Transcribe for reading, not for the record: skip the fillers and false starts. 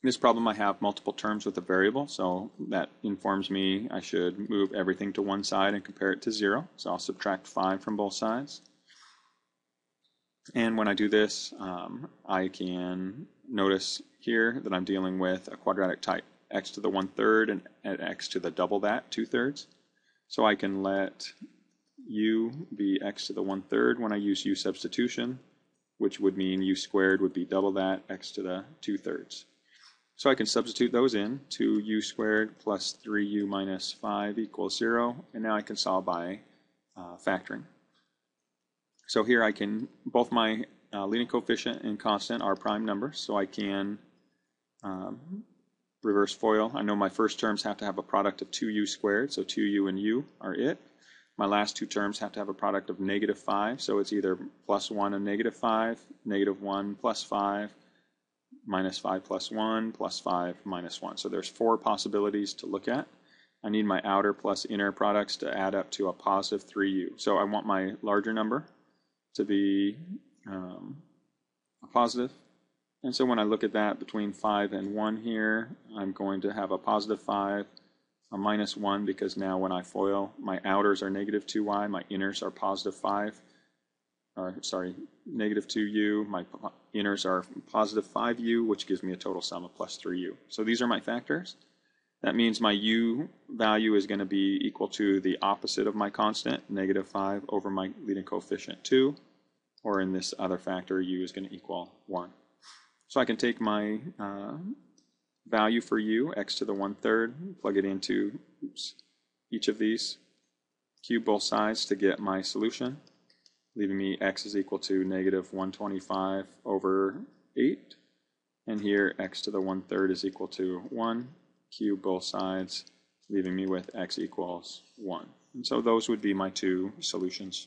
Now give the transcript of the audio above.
this problem I have multiple terms with a variable, so that informs me I should move everything to one side and compare it to 0. So I'll subtract 5 from both sides. And when I do this, I can notice here that I'm dealing with a quadratic type, x to the 1/3 and x to the double that, 2/3. So I can let u be x to the 1/3 when I use u substitution, which would mean u squared would be double that, x to the 2/3. So I can substitute those in. 2u squared plus 3u minus 5 equals 0, and now I can solve by factoring. So here I can, both my leading coefficient and constant are prime numbers, so I can reverse FOIL. I know my first terms have to have a product of 2u squared, so 2u and u are it. My last two terms have to have a product of -5, so it's either +1 and -5, -1 plus 5, -5 plus 1, plus 5 minus 1. So there's 4 possibilities to look at. I need my outer plus inner products to add up to a positive 3u. So I want my larger number to be a positive. And so when I look at that between 5 and 1 here, I'm going to have a positive 5, a minus 1, because now when I FOIL, my outers are -2y, my inners are positive 5, negative 2u, my inners are positive 5u, which gives me a total sum of plus 3u. So these are my factors. That means my u value is going to be equal to the opposite of my constant, -5, over my leading coefficient 2, or in this other factor, u is going to equal 1. So I can take my value for u, x to the 1/3, plug it into each of these, cube both sides to get my solution, leaving me x is equal to -125 over 8. And here x to the 1/3 is equal to 1. Cube both sides, leaving me with x equals 1. And so those would be my two solutions.